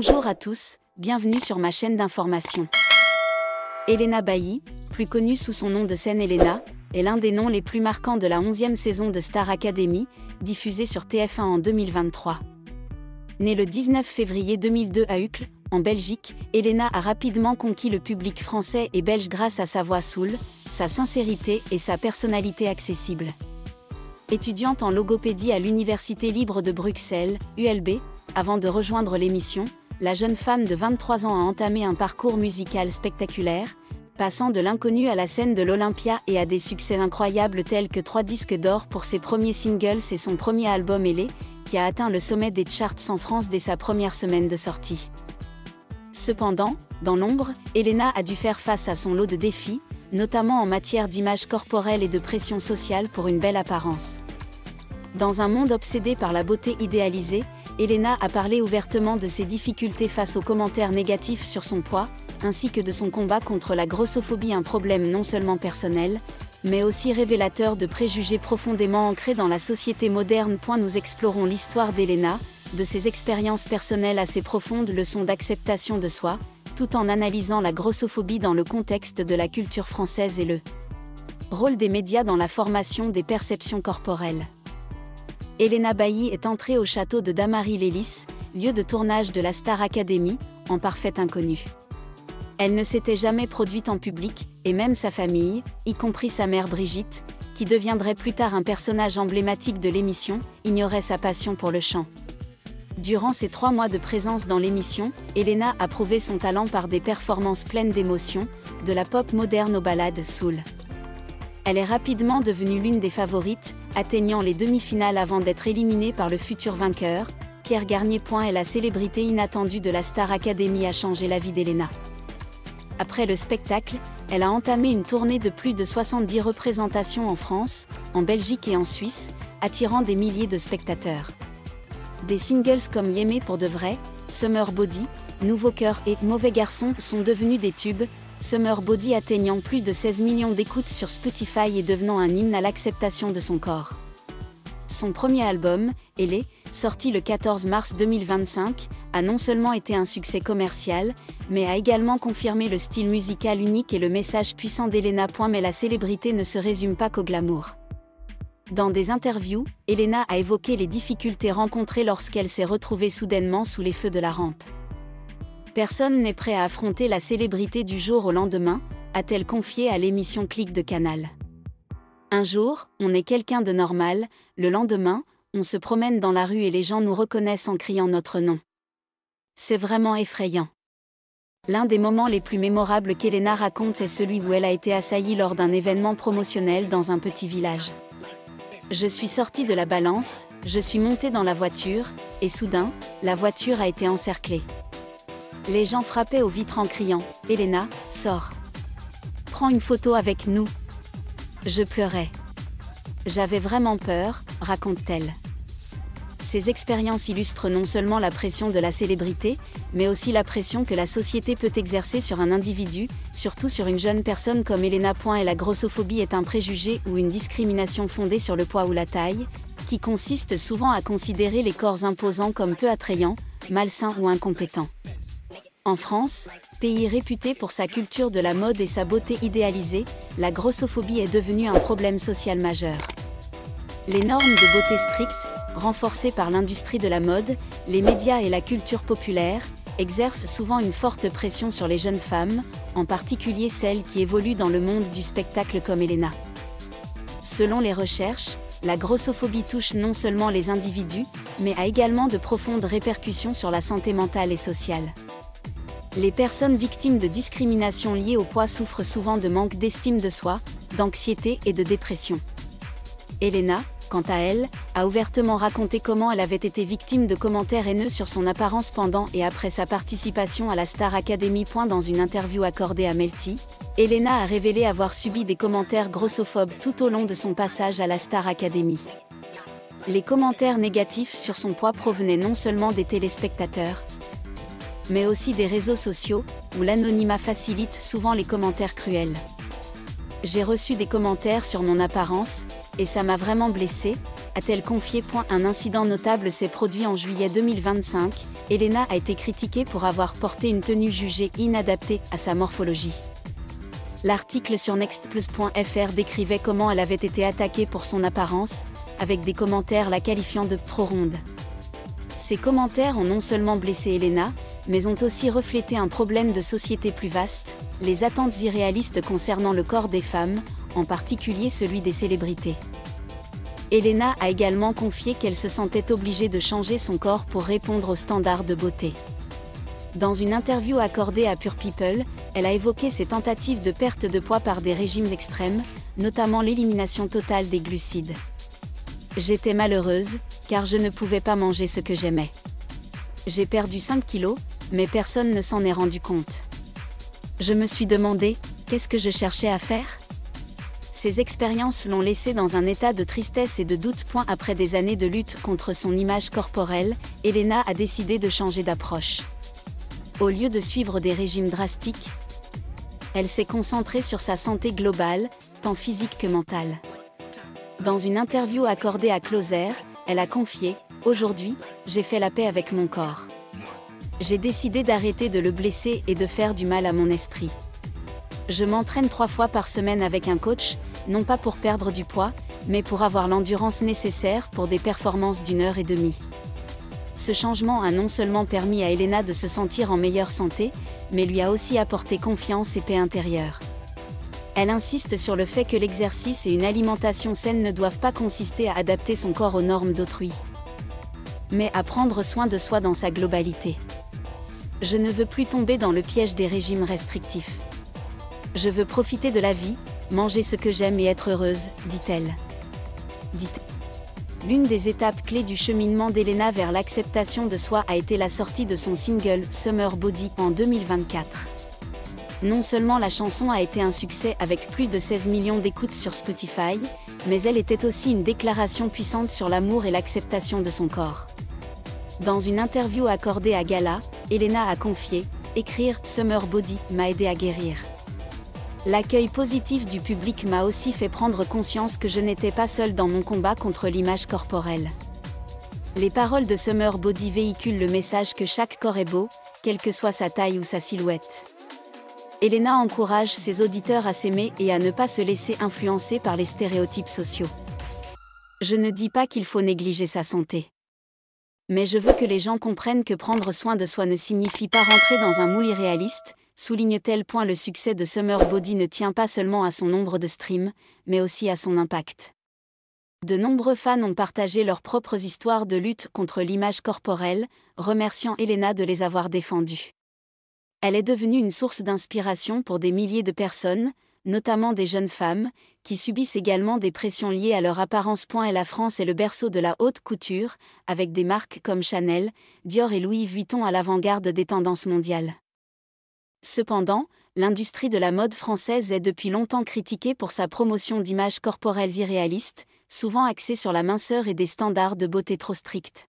Bonjour à tous, bienvenue sur ma chaîne d'information. Elena Bailly, plus connue sous son nom de scène Elena, est l'un des noms les plus marquants de la 11e saison de Star Academy, diffusée sur TF1 en 2023. Née le 19 février 2002 à Uccle, en Belgique, Elena a rapidement conquis le public français et belge grâce à sa voix soul, sa sincérité et sa personnalité accessible. Étudiante en logopédie à l'Université libre de Bruxelles, ULB, avant de rejoindre l'émission, la jeune femme de 23 ans a entamé un parcours musical spectaculaire, passant de l'inconnu à la scène de l'Olympia et à des succès incroyables tels que 3 disques d'or pour ses premiers singles et son premier album Elé, qui a atteint le sommet des charts en France dès sa première semaine de sortie. Cependant, dans l'ombre, Elena a dû faire face à son lot de défis, notamment en matière d'image corporelle et de pression sociale pour une belle apparence. Dans un monde obsédé par la beauté idéalisée, Elena a parlé ouvertement de ses difficultés face aux commentaires négatifs sur son poids, ainsi que de son combat contre la grossophobie, un problème non seulement personnel, mais aussi révélateur de préjugés profondément ancrés dans la société moderne. Nous explorons l'histoire d'Elena, de ses expériences personnelles à ses profondes leçons d'acceptation de soi, tout en analysant la grossophobie dans le contexte de la culture française et le rôle des médias dans la formation des perceptions corporelles. Elena Bailly est entrée au château de Damary-Lélis, lieu de tournage de la Star Academy, en parfaite inconnue. Elle ne s'était jamais produite en public, et même sa famille, y compris sa mère Brigitte, qui deviendrait plus tard un personnage emblématique de l'émission, ignorait sa passion pour le chant. Durant ses 3 mois de présence dans l'émission, Elena a prouvé son talent par des performances pleines d'émotion, de la pop moderne aux ballades soul. Elle est rapidement devenue l'une des favorites, atteignant les demi-finales avant d'être éliminée par le futur vainqueur, Pierre Garnier. Et la célébrité inattendue de la Star Academy a changé la vie d'Elena. Après le spectacle, elle a entamé une tournée de plus de 70 représentations en France, en Belgique et en Suisse, attirant des milliers de spectateurs. Des singles comme Yémé pour de vrai, Summer Body, Nouveau cœur et Mauvais garçon sont devenus des tubes, Summer Body atteignant plus de 16 millions d'écoutes sur Spotify et devenant un hymne à l'acceptation de son corps. Son premier album, Elé, sorti le 14 mars 2025, a non seulement été un succès commercial, mais a également confirmé le style musical unique et le message puissant d'Elena. Mais la célébrité ne se résume pas qu'au glamour. Dans des interviews, Elena a évoqué les difficultés rencontrées lorsqu'elle s'est retrouvée soudainement sous les feux de la rampe. Personne n'est prêt à affronter la célébrité du jour au lendemain, a-t-elle confié à l'émission Click de Canal. Un jour, on est quelqu'un de normal, le lendemain, on se promène dans la rue et les gens nous reconnaissent en criant notre nom. C'est vraiment effrayant. L'un des moments les plus mémorables qu'Elena raconte est celui où elle a été assaillie lors d'un événement promotionnel dans un petit village. Je suis sortie de la balance, je suis montée dans la voiture, et soudain, la voiture a été encerclée. Les gens frappaient aux vitres en criant « Elena, sors. Prends une photo avec nous. » Je pleurais. J'avais vraiment peur, raconte-t-elle. Ces expériences illustrent non seulement la pression de la célébrité, mais aussi la pression que la société peut exercer sur un individu, surtout sur une jeune personne comme Elena. Et la grossophobie est un préjugé ou une discrimination fondée sur le poids ou la taille, qui consiste souvent à considérer les corps imposants comme peu attrayants, malsains ou incompétents. En France, pays réputé pour sa culture de la mode et sa beauté idéalisée, la grossophobie est devenue un problème social majeur. Les normes de beauté strictes, renforcées par l'industrie de la mode, les médias et la culture populaire, exercent souvent une forte pression sur les jeunes femmes, en particulier celles qui évoluent dans le monde du spectacle comme Elena. Selon les recherches, la grossophobie touche non seulement les individus, mais a également de profondes répercussions sur la santé mentale et sociale. Les personnes victimes de discrimination liées au poids souffrent souvent de manque d'estime de soi, d'anxiété et de dépression. Elena, quant à elle, a ouvertement raconté comment elle avait été victime de commentaires haineux sur son apparence pendant et après sa participation à la Star Academy. Dans une interview accordée à Melty, Elena a révélé avoir subi des commentaires grossophobes tout au long de son passage à la Star Academy. Les commentaires négatifs sur son poids provenaient non seulement des téléspectateurs, mais aussi des réseaux sociaux, où l'anonymat facilite souvent les commentaires cruels. J'ai reçu des commentaires sur mon apparence, et ça m'a vraiment blessée, a-t-elle confié. Un incident notable s'est produit en juillet 2025, Elena a été critiquée pour avoir porté une tenue jugée inadaptée à sa morphologie. L'article sur nextplus.fr décrivait comment elle avait été attaquée pour son apparence, avec des commentaires la qualifiant de « trop ronde ». Ces commentaires ont non seulement blessé Elena, mais ont aussi reflété un problème de société plus vaste, les attentes irréalistes concernant le corps des femmes, en particulier celui des célébrités. Elena a également confié qu'elle se sentait obligée de changer son corps pour répondre aux standards de beauté. Dans une interview accordée à Pure People, elle a évoqué ses tentatives de perte de poids par des régimes extrêmes, notamment l'élimination totale des glucides. « J'étais malheureuse, car je ne pouvais pas manger ce que j'aimais. J'ai perdu 5 kilos, mais personne ne s'en est rendu compte. Je me suis demandé, qu'est-ce que je cherchais à faire ? Ces expériences l'ont laissée dans un état de tristesse et de doute. Après des années de lutte contre son image corporelle, Elena a décidé de changer d'approche. Au lieu de suivre des régimes drastiques, elle s'est concentrée sur sa santé globale, tant physique que mentale. Dans une interview accordée à Closer, elle a confié « Aujourd'hui, j'ai fait la paix avec mon corps. J'ai décidé d'arrêter de le blesser et de faire du mal à mon esprit. Je m'entraîne 3 fois par semaine avec un coach, non pas pour perdre du poids, mais pour avoir l'endurance nécessaire pour des performances d'1 heure et demie. » Ce changement a non seulement permis à Elena de se sentir en meilleure santé, mais lui a aussi apporté confiance et paix intérieure. Elle insiste sur le fait que l'exercice et une alimentation saine ne doivent pas consister à adapter son corps aux normes d'autrui, mais à prendre soin de soi dans sa globalité. « Je ne veux plus tomber dans le piège des régimes restrictifs. Je veux profiter de la vie, manger ce que j'aime et être heureuse, dit-elle. L'une des étapes clés du cheminement d'Elena vers l'acceptation de soi a été la sortie de son single « Summer Body » en 2024. Non seulement la chanson a été un succès avec plus de 16 millions d'écoutes sur Spotify, mais elle était aussi une déclaration puissante sur l'amour et l'acceptation de son corps. Dans une interview accordée à Gala, Elena a confié « Écrire « Summer Body » m'a aidé à guérir. L'accueil positif du public m'a aussi fait prendre conscience que je n'étais pas seule dans mon combat contre l'image corporelle. » Les paroles de Summer Body véhiculent le message que chaque corps est beau, quelle que soit sa taille ou sa silhouette. Elena encourage ses auditeurs à s'aimer et à ne pas se laisser influencer par les stéréotypes sociaux. « Je ne dis pas qu'il faut négliger sa santé. Mais je veux que les gens comprennent que prendre soin de soi ne signifie pas rentrer dans un moule irréaliste, souligne-t-elle. Le succès de Summer Body ne tient pas seulement à son nombre de streams, mais aussi à son impact. De nombreux fans ont partagé leurs propres histoires de lutte contre l'image corporelle, remerciant Elena de les avoir défendues. Elle est devenue une source d'inspiration pour des milliers de personnes, notamment des jeunes femmes, qui subissent également des pressions liées à leur apparence. Et la France est le berceau de la haute couture, avec des marques comme Chanel, Dior et Louis Vuitton à l'avant-garde des tendances mondiales. Cependant, l'industrie de la mode française est depuis longtemps critiquée pour sa promotion d'images corporelles irréalistes, souvent axées sur la minceur et des standards de beauté trop stricts.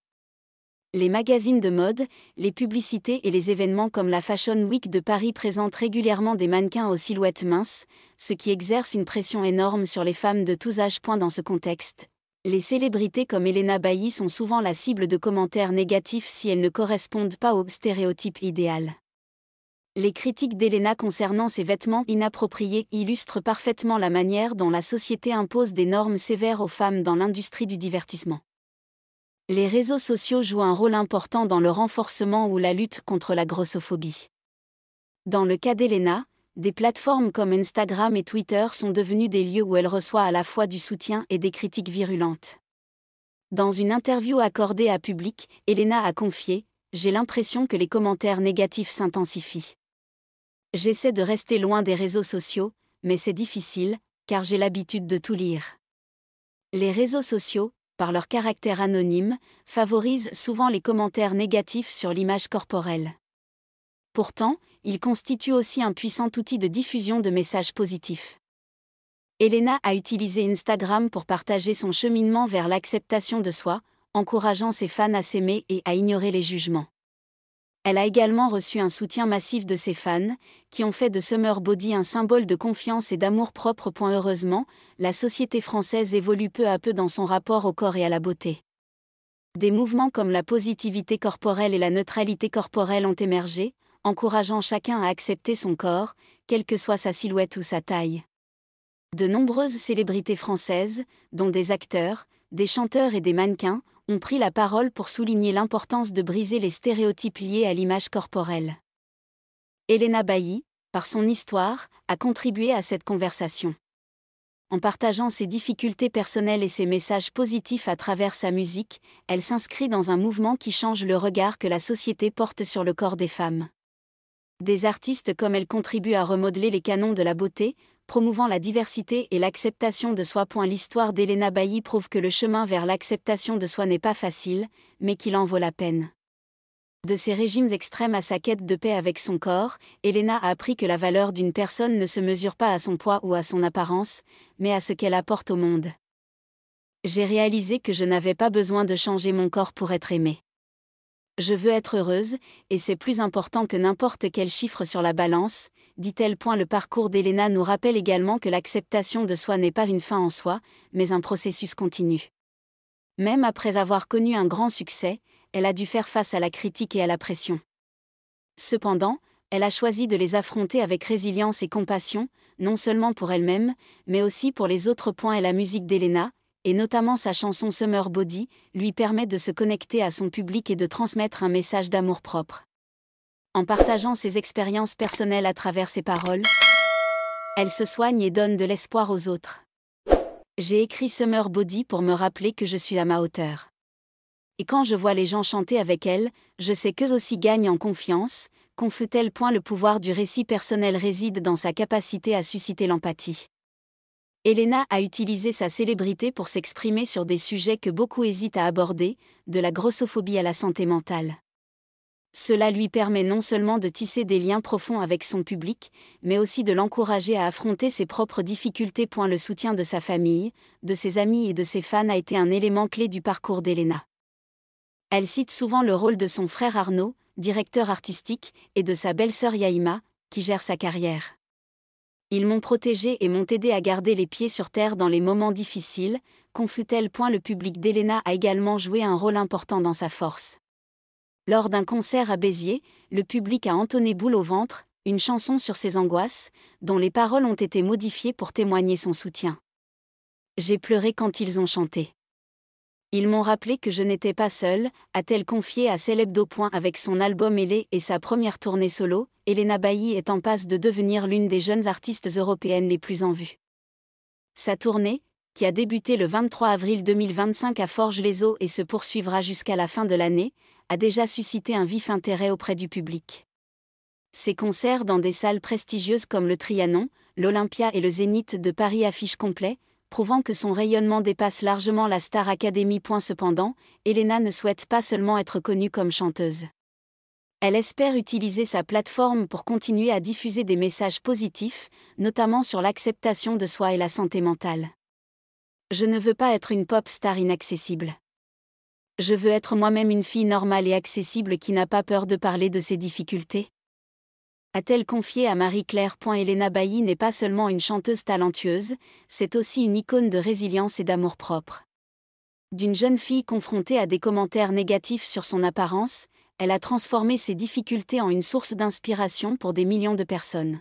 Les magazines de mode, les publicités et les événements comme la Fashion Week de Paris présentent régulièrement des mannequins aux silhouettes minces, ce qui exerce une pression énorme sur les femmes de tous âges. Dans ce contexte, les célébrités comme Elena Bailly sont souvent la cible de commentaires négatifs si elles ne correspondent pas au stéréotype idéal. Les critiques d'Elena concernant ses vêtements inappropriés illustrent parfaitement la manière dont la société impose des normes sévères aux femmes dans l'industrie du divertissement. Les réseaux sociaux jouent un rôle important dans le renforcement ou la lutte contre la grossophobie. Dans le cas d'Elena, des plateformes comme Instagram et Twitter sont devenues des lieux où elle reçoit à la fois du soutien et des critiques virulentes. Dans une interview accordée à Public, Elena a confié « J'ai l'impression que les commentaires négatifs s'intensifient. J'essaie de rester loin des réseaux sociaux, mais c'est difficile, car j'ai l'habitude de tout lire. » Les réseaux sociaux, par leur caractère anonyme, favorisent souvent les commentaires négatifs sur l'image corporelle. Pourtant, ils constituent aussi un puissant outil de diffusion de messages positifs. Elena a utilisé Instagram pour partager son cheminement vers l'acceptation de soi, encourageant ses fans à s'aimer et à ignorer les jugements. Elle a également reçu un soutien massif de ses fans, qui ont fait de Summer Body un symbole de confiance et d'amour-propre. Heureusement, la société française évolue peu à peu dans son rapport au corps et à la beauté. Des mouvements comme la positivité corporelle et la neutralité corporelle ont émergé, encourageant chacun à accepter son corps, quelle que soit sa silhouette ou sa taille. De nombreuses célébrités françaises, dont des acteurs, des chanteurs et des mannequins, ont pris la parole pour souligner l'importance de briser les stéréotypes liés à l'image corporelle. Elena Bailly, par son histoire, a contribué à cette conversation. En partageant ses difficultés personnelles et ses messages positifs à travers sa musique, elle s'inscrit dans un mouvement qui change le regard que la société porte sur le corps des femmes. Des artistes comme elle contribuent à remodeler les canons de la beauté, promouvant la diversité et l'acceptation de soi. L'histoire d'Elena Bailly prouve que le chemin vers l'acceptation de soi n'est pas facile, mais qu'il en vaut la peine. De ses régimes extrêmes à sa quête de paix avec son corps, Elena a appris que la valeur d'une personne ne se mesure pas à son poids ou à son apparence, mais à ce qu'elle apporte au monde. J'ai réalisé que je n'avais pas besoin de changer mon corps pour être aimée. Je veux être heureuse, et c'est plus important que n'importe quel chiffre sur la balance, dit-elle. Le parcours d'Elena nous rappelle également que l'acceptation de soi n'est pas une fin en soi, mais un processus continu. Même après avoir connu un grand succès, elle a dû faire face à la critique et à la pression. Cependant, elle a choisi de les affronter avec résilience et compassion, non seulement pour elle-même, mais aussi pour les autres. Et la musique d'Elena, et notamment sa chanson Summer Body, lui permet de se connecter à son public et de transmettre un message d'amour-propre. En partageant ses expériences personnelles à travers ses paroles, elle se soigne et donne de l'espoir aux autres. J'ai écrit Summer Body pour me rappeler que je suis à ma hauteur. Et quand je vois les gens chanter avec elle, je sais qu'eux aussi gagnent en confiance, confie-t-elle. Le pouvoir du récit personnel réside dans sa capacité à susciter l'empathie. Elena a utilisé sa célébrité pour s'exprimer sur des sujets que beaucoup hésitent à aborder, de la grossophobie à la santé mentale. Cela lui permet non seulement de tisser des liens profonds avec son public, mais aussi de l'encourager à affronter ses propres difficultés. Le soutien de sa famille, de ses amis et de ses fans a été un élément clé du parcours d'Elena. Elle cite souvent le rôle de son frère Arnaud, directeur artistique, et de sa belle-sœur Yaïma, qui gère sa carrière. Ils m'ont protégée et m'ont aidé à garder les pieds sur terre dans les moments difficiles, confie-t-elle. Le public d'Elena a également joué un rôle important dans sa force. Lors d'un concert à Béziers, le public a entonné Boule au ventre, une chanson sur ses angoisses, dont les paroles ont été modifiées pour témoigner son soutien. J'ai pleuré quand ils ont chanté. Ils m'ont rappelé que je n'étais pas seule, a-t-elle confié à Célébdo. Avec son album Elé et sa première tournée solo, Elena Bailly est en passe de devenir l'une des jeunes artistes européennes les plus en vue. Sa tournée, qui a débuté le 23 avril 2025 à Forges-les-Eaux et se poursuivra jusqu'à la fin de l'année, a déjà suscité un vif intérêt auprès du public. Ses concerts dans des salles prestigieuses comme le Trianon, l'Olympia et le Zénith de Paris affichent complet, prouvant que son rayonnement dépasse largement la Star Academy. Cependant, Elena ne souhaite pas seulement être connue comme chanteuse. Elle espère utiliser sa plateforme pour continuer à diffuser des messages positifs, notamment sur l'acceptation de soi et la santé mentale. Je ne veux pas être une pop star inaccessible. Je veux être moi-même une fille normale et accessible qui n'a pas peur de parler de ses difficultés. A-t-elle confié à Marie-Claire. Elena Bailly n'est pas seulement une chanteuse talentueuse, c'est aussi une icône de résilience et d'amour-propre. D'une jeune fille confrontée à des commentaires négatifs sur son apparence, elle a transformé ses difficultés en une source d'inspiration pour des millions de personnes.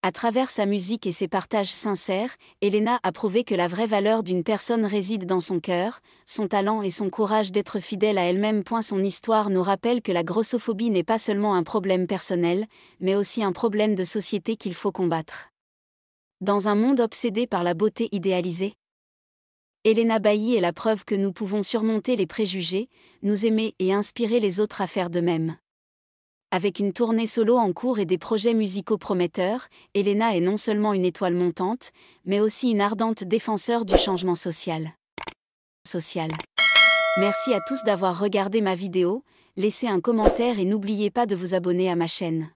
À travers sa musique et ses partages sincères, Elena a prouvé que la vraie valeur d'une personne réside dans son cœur, son talent et son courage d'être fidèle à elle-même. Son histoire nous rappelle que la grossophobie n'est pas seulement un problème personnel, mais aussi un problème de société qu'il faut combattre. Dans un monde obsédé par la beauté idéalisée, Elena Bailly est la preuve que nous pouvons surmonter les préjugés, nous aimer et inspirer les autres à faire de même. Avec une tournée solo en cours et des projets musicaux prometteurs, Elena est non seulement une étoile montante, mais aussi une ardente défenseur du changement social. Merci à tous d'avoir regardé ma vidéo, laissez un commentaire et n'oubliez pas de vous abonner à ma chaîne.